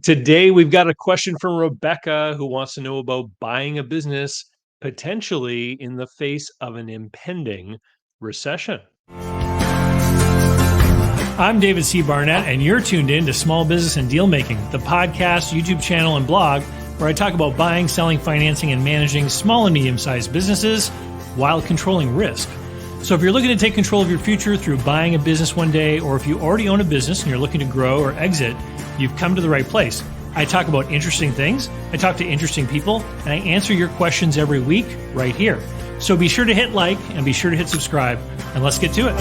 Today, we've got a question from Rebecca who wants to know about buying a business potentially in the face of an impending recession. I'm David C. Barnett, and you're tuned in to Small Business and Deal Making, the podcast, YouTube channel, and blog where I talk about buying, selling, financing, and managing small and medium sized businesses while controlling risk. So, if you're looking to take control of your future through buying a business one day, or if you already own a business and you're looking to grow or exit, you've come to the right place. I talk about interesting things, I talk to interesting people, and I answer your questions every week right here. So be sure to hit like and be sure to hit subscribe, and let's get to it.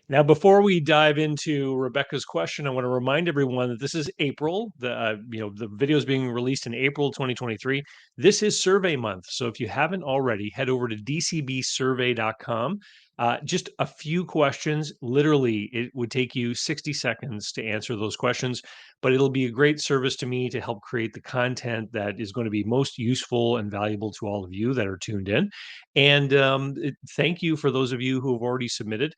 Now, before we dive into Rebecca's question, I want to remind everyone that this is April. The video is being released in April 2023. This is survey month, so if you haven't already, head over to dcbsurvey.com. Just a few questions. Literally, it would take you 60 seconds to answer those questions, but it'll be a great service to me to help create the content that is going to be most useful and valuable to all of you that are tuned in. And thank you for those of you who have already submitted.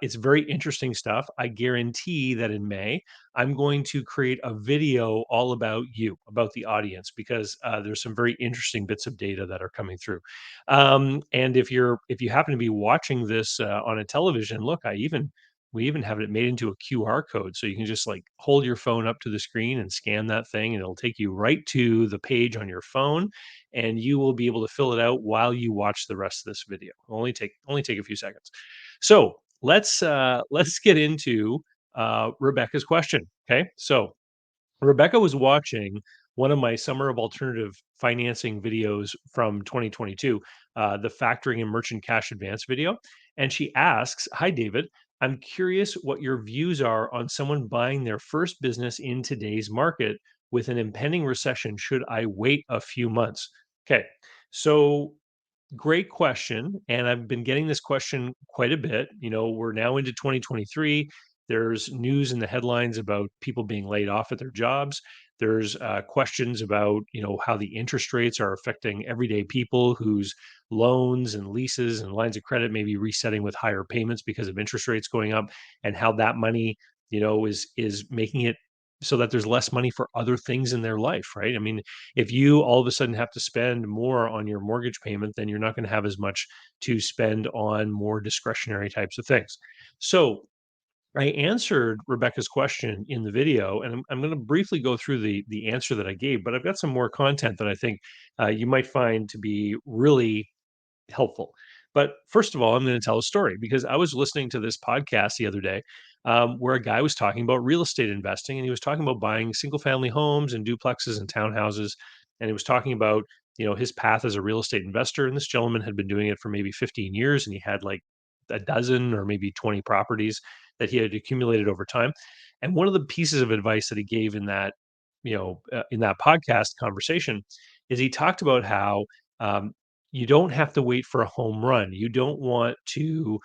It's very interesting stuff. I guarantee that in May, I'm going to create a video all about you, about the audience, because there's some very interesting bits of data that are coming through. And if you happen to be watching this on a television, look, we even have it made into a QR code, so you can just like hold your phone up to the screen and scan that thing, and it'll take you right to the page on your phone, and you will be able to fill it out while you watch the rest of this video. Only take a few seconds. So let's get into Rebecca's question. Okay, so Rebecca was watching one of my summer of alternative financing videos from 2022, the factoring and merchant cash advance video, and she asks, "Hi David, I'm curious what your views are on someone buying their first business in today's market with an impending recession. Should I wait a few months?" Okay, so great question, and I've been getting this question quite a bit. We're now into 2023. There's news in the headlines about people being laid off at their jobs. There's questions about how the interest rates are affecting everyday people whose loans and leases and lines of credit may be resetting with higher payments because of interest rates going up, and how that money is making it so that there's less money for other things in their life, right? I mean, if you all of a sudden have to spend more on your mortgage payment, then you're not going to have as much to spend on more discretionary types of things. So I answered Rebecca's question in the video, and I'm going to briefly go through the answer that I gave, but I've got some more content that I think you might find to be really helpful. But first of all, I'm going to tell a story because I was listening to this podcast the other day where a guy was talking about real estate investing, and he was talking about buying single family homes and duplexes and townhouses. And he was talking about, his path as a real estate investor. And this gentleman had been doing it for maybe 15 years, and he had like a dozen or maybe 20 properties that he had accumulated over time. And one of the pieces of advice that he gave in that podcast conversation is he talked about how um, you don't have to wait for a home run. You don't want to,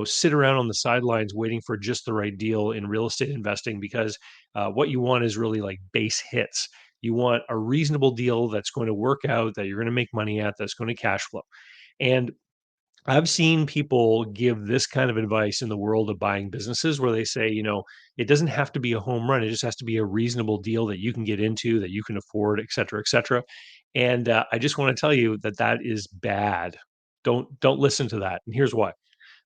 sit around on the sidelines waiting for just the right deal in real estate investing, because what you want is really like base hits. You want a reasonable deal that's going to work out, that you're going to make money at, that's going to cash flow. And I've seen people give this kind of advice in the world of buying businesses where they say, it doesn't have to be a home run. It just has to be a reasonable deal that you can get into, that you can afford, et cetera, et cetera. And I just want to tell you that that is bad. Don't listen to that. And here's why.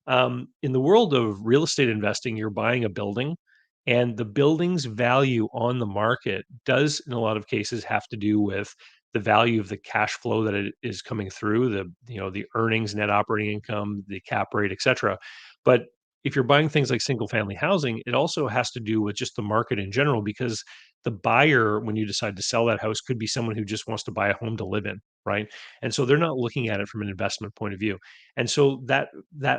In the world of real estate investing, you're buying a building, and the building's value on the market does, in a lot of cases, have to do with the value of the cash flow that it is coming through, the earnings, net operating income, the cap rate, et cetera. But if you're buying things like single family housing, it also has to do with just the market in general, because the buyer, when you decide to sell that house, could be someone who just wants to buy a home to live in, right? And so they're not looking at it from an investment point of view. And so that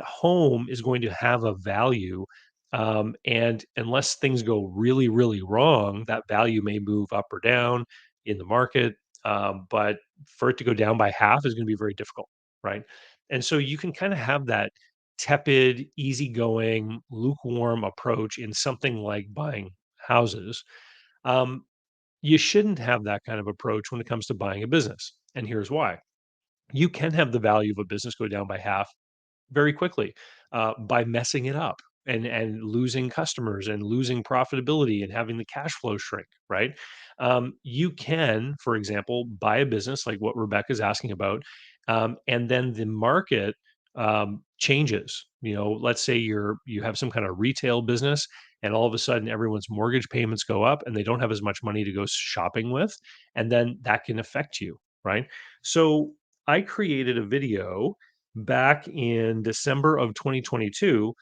home is going to have a value, and unless things go really, really wrong, that value may move up or down in the market. But for it to go down by half is going to be very difficult, right? And so you can kind of have that tepid, easygoing, lukewarm approach in something like buying houses. Um, you shouldn't have that kind of approach when it comes to buying a business. And here's why. You can have the value of a business go down by half very quickly by messing it up, and losing customers and losing profitability and having the cash flow shrink, right? You can, for example, buy a business like what Rebecca's asking about, and then the market changes. Let's say you have some kind of retail business, and all of a sudden everyone's mortgage payments go up, and they don't have as much money to go shopping with, and then that can affect you, right? So I created a video back in December of 2022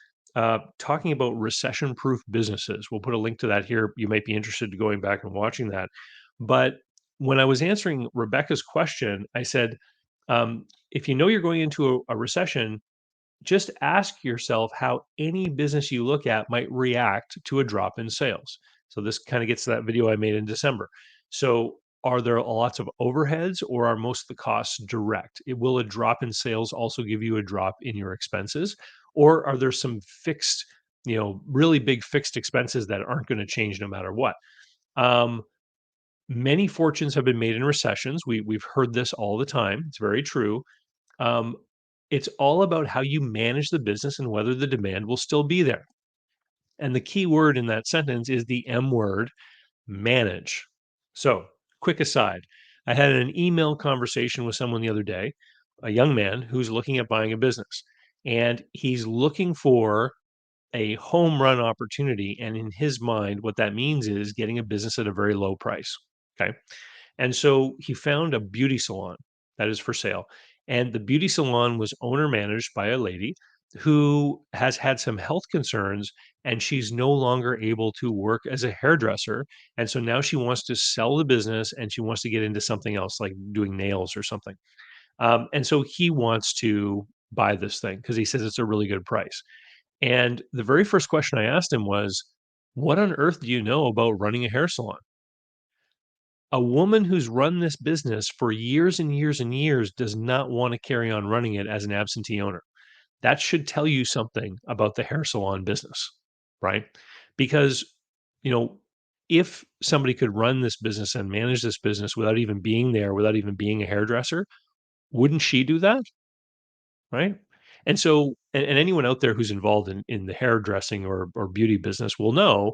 talking about recession proof businesses. We'll put a link to that here. You might be interested in going back and watching that. But when I was answering Rebecca's question, I said, if you know you're going into a recession, just ask yourself how any business you look at might react to a drop in sales. So this kind of gets to that video I made in December. So are there lots of overheads or are most of the costs direct? Will a drop in sales also give you a drop in your expenses? Or are there some fixed, really big fixed expenses that aren't going to change no matter what? Um, Many fortunes have been made in recessions. We've heard this all the time. It's very true. um, it's all about how you manage the business and whether the demand will still be there. And the key word in that sentence is the M word, manage. So, quick aside, I had an email conversation with someone the other day, a young man who's looking at buying a business, and he's looking for a home run opportunity. And in his mind, what that means is getting a business at a very low price. Okay. And so he found a beauty salon that is for sale. And the beauty salon was owner managed by a lady who has had some health concerns, and she's no longer able to work as a hairdresser. And so now she wants to sell the business and she wants to get into something else like doing nails or something. And so he wants to buy this thing because he says it's a really good price. And the very first question I asked him was, "What on earth do you know about running a hair salon?" A woman who's run this business for years and years and years does not want to carry on running it as an absentee owner. That should tell you something about the hair salon business, right? Because, you know, if somebody could run this business and manage this business without even being there, without even being a hairdresser, wouldn't she do that? Right. And so, and anyone out there who's involved in the hairdressing or beauty business will know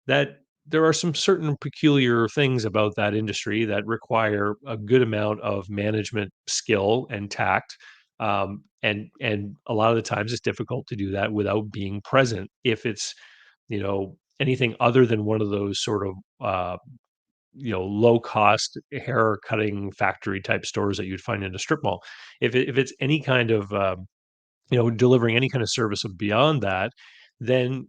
that there are some certain peculiar things about that industry that require a good amount of management skill and tact. And a lot of the times it's difficult to do that without being present if it's, anything other than one of those sort of low cost hair cutting factory type stores that you'd find in a strip mall. If it's any kind of delivering any kind of service of beyond that, then,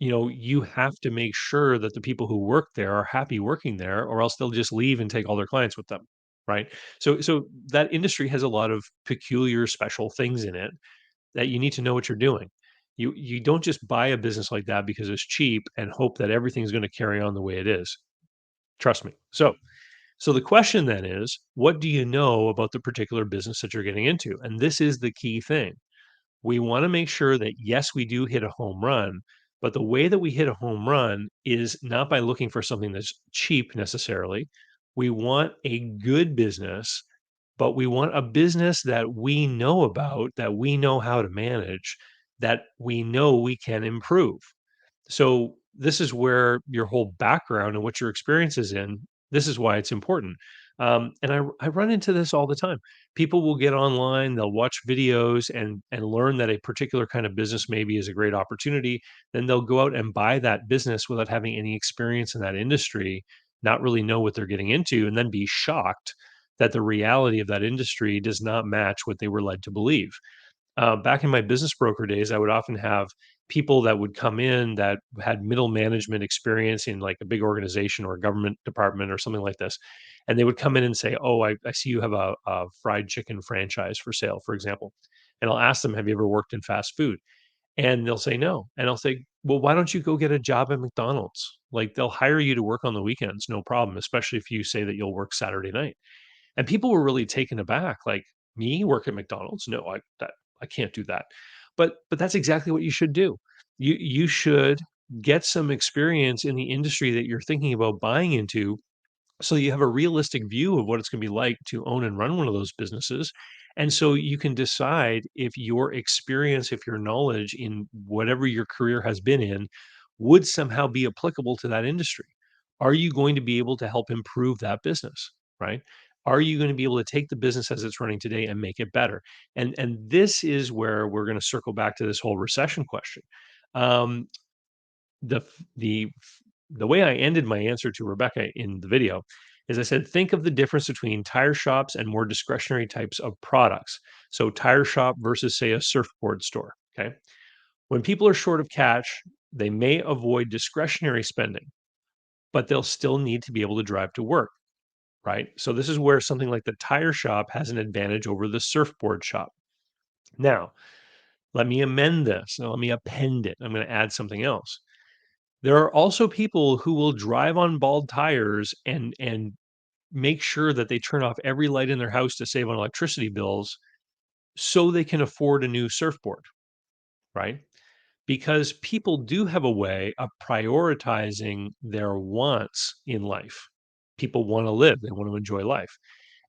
you have to make sure that the people who work there are happy working there, or else they'll just leave and take all their clients with them, right? So that industry has a lot of peculiar special things in it that you need to know what you're doing. You don't just buy a business like that because it's cheap and hope that everything's going to carry on the way it is. Trust me. So the question then is, what do you know about the particular business that you're getting into? And this is the key thing. We want to make sure that, yes, we do hit a home run, but the way that we hit a home run is not by looking for something that's cheap necessarily. We want a good business, but we want a business that we know about, that we know how to manage, that we know we can improve. So this is where your whole background and what your experience is in, this is why it's important. And I run into this all the time. People will get online, they'll watch videos and learn that a particular kind of business maybe is a great opportunity. Then they'll go out and buy that business without having any experience in that industry, not really know what they're getting into, and then be shocked that the reality of that industry does not match what they were led to believe. Back in my business broker days, I would often have people that would come in that had middle management experience in like a big organization or a government department or something like this. And they would come in and say, "Oh, I see you have a fried chicken franchise for sale," for example. And I'll ask them, "Have you ever worked in fast food?" And they'll say no. And I'll say, "Well, why don't you go get a job at McDonald's? Like they'll hire you to work on the weekends, no problem, especially if you say that you'll work Saturday night." And people were really taken aback, like, "Me work at McDonald's? No, I can't do that." But that's exactly what you should do. You should get some experience in the industry that you're thinking about buying into, so you have a realistic view of what it's going to be like to own and run one of those businesses. And so you can decide if your experience, if your knowledge in whatever your career has been in would somehow be applicable to that industry. Are you going to be able to help improve that business, right? Are you going to be able to take the business as it's running today and make it better? And this is where we're going to circle back to this whole recession question. Um, the f- the f- the way I ended my answer to Rebecca in the video is I said, think of the difference between tire shops and more discretionary types of products. So tire shop versus say a surfboard store. Okay. When people are short of cash, they may avoid discretionary spending, but they'll still need to be able to drive to work. Right. So this is where something like the tire shop has an advantage over the surfboard shop. Now, let me amend this. Now, let me append it. I'm going to add something else. There are also people who will drive on bald tires and make sure that they turn off every light in their house to save on electricity bills so they can afford a new surfboard, right? Because people do have a way of prioritizing their wants in life. People want to live, they want to enjoy life.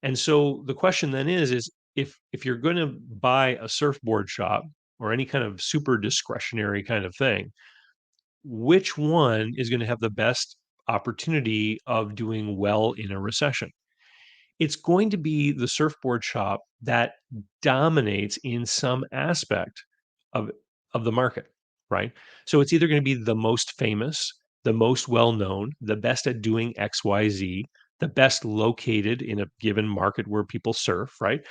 And so the question then is if you're going to buy a surfboard shop or any kind of super discretionary kind of thing, which one is going to have the best opportunity of doing well in a recession? It's going to be the surfboard shop that dominates in some aspect of of the market, right? So it's either going to be the most famous, the most well-known, the best at doing XYZ, the best located in a given market where people surf, right?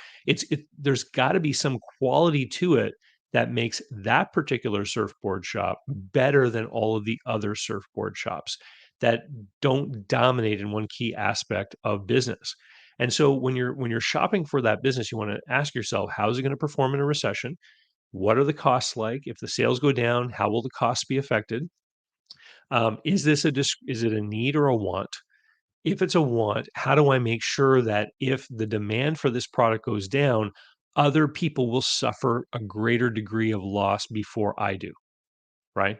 There's got to be some quality to it that makes that particular surfboard shop better than all of the other surfboard shops that don't dominate in one key aspect of business. And so when you're shopping for that business, you want to ask yourself, how is it going to perform in a recession? What are the costs like? If the sales go down, how will the costs be affected? Is it a need or a want? If it's a want, how do I make sure that if the demand for this product goes down, other people will suffer a greater degree of loss before I do, right?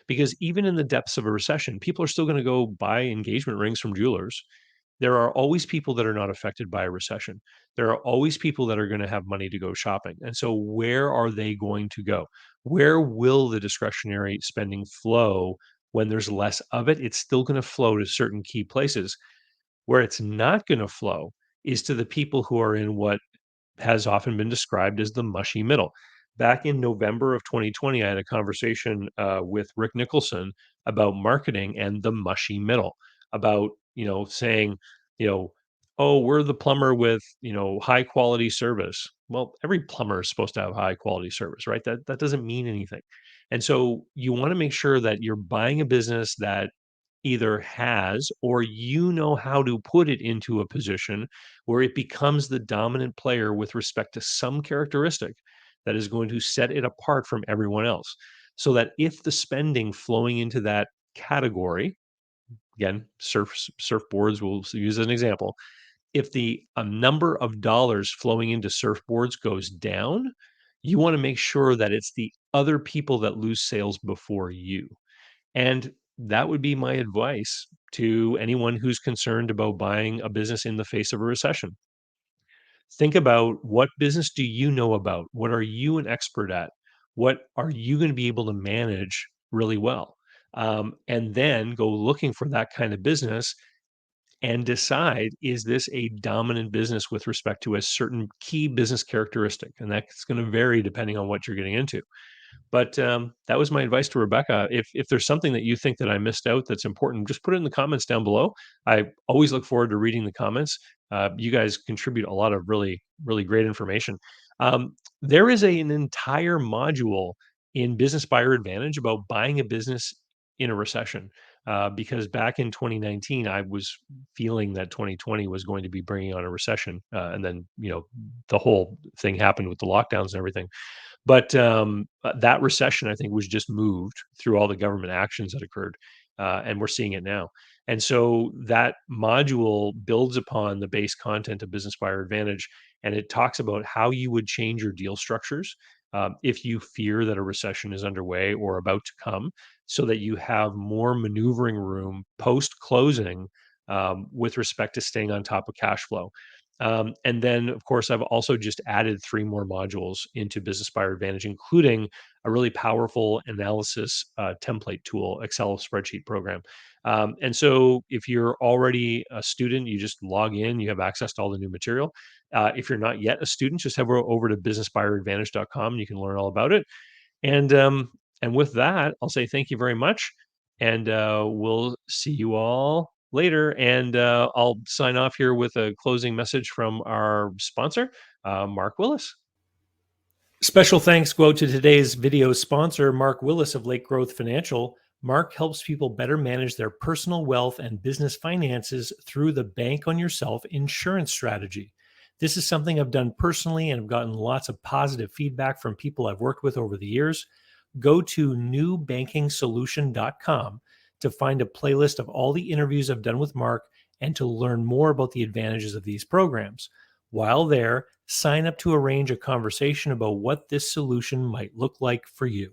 Because even in the depths of a recession, people are still going to go buy engagement rings from jewelers. There are always people that are not affected by a recession. There are always people that are going to have money to go shopping. And so, where are they going to go? Where will the discretionary spending flow when there's less of it? It's still going to flow to certain key places. Where it's not going to flow is to the people who are in what has often been described as the mushy middle. Back in November of 2020, I had a conversation with Rick Nicholson about marketing and the mushy middle, about saying, you know, oh, we're the plumber with high quality service. Well, every plumber is supposed to have high quality service, right? That doesn't mean anything. And so you want to make sure that you're buying a business that either has or how to put it into a position where it becomes the dominant player with respect to some characteristic that is going to set it apart from everyone else. So that if the spending flowing into that category, again, surfboards we'll use as an example, if the number of dollars flowing into surfboards goes down, you want to make sure that it's the other people that lose sales before you. And that would be my advice to anyone who's concerned about buying a business in the face of a recession. Think about, what business do you know about? What are you an expert at? What are you going to be able to manage really well? And then go looking for that kind of business and decide, is this a dominant business with respect to a certain key business characteristic? And that's going to vary depending on what you're getting into. But, that was my advice to Rebecca. If there's something that you think that I missed out that's important, just put it in the comments down below. I always look forward to reading the comments. You guys contribute a lot of really, really great information. There is an entire module in Business Buyer Advantage about buying a business in a recession, because back in 2019, I was feeling that 2020 was going to be bringing on a recession, and then, the whole thing happened with the lockdowns and everything. But, that recession, I think, was just moved through all the government actions that occurred, and we're seeing it now. And so that module builds upon the base content of Business Buyer Advantage, and it talks about how you would change your deal structures, if you fear that a recession is underway or about to come, so that you have more maneuvering room post-closing, with respect to staying on top of cash flow. And then, of course, I've also just added three more modules into Business Buyer Advantage, including a really powerful analysis template tool, Excel spreadsheet program. And so, if you're already a student, you just log in, you have access to all the new material. If you're not yet a student, just head over to businessbuyeradvantage.com and you can learn all about it. And with that, I'll say thank you very much, and we'll see you all later. And I'll sign off here with a closing message from our sponsor, Mark Willis. Special thanks go out to today's video sponsor, Mark Willis of Lake Growth Financial. Mark helps people better manage their personal wealth and business finances through the Bank on Yourself insurance strategy. This is something I've done personally and I've gotten lots of positive feedback from people I've worked with over the years. Go to newbankingsolution.com to find a playlist of all the interviews I've done with Mark and to learn more about the advantages of these programs. While there, sign up to arrange a conversation about what this solution might look like for you.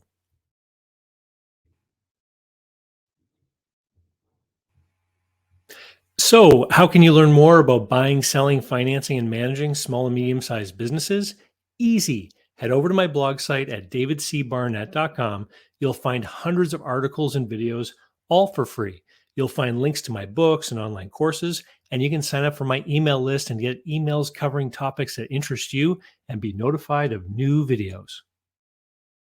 So, how can you learn more about buying, selling, financing, and managing small and medium sized businesses? Easy. Head over to my blog site at davidcbarnett.com. You'll find hundreds of articles and videos, all for free. You'll find links to my books and online courses, and you can sign up for my email list and get emails covering topics that interest you and be notified of new videos.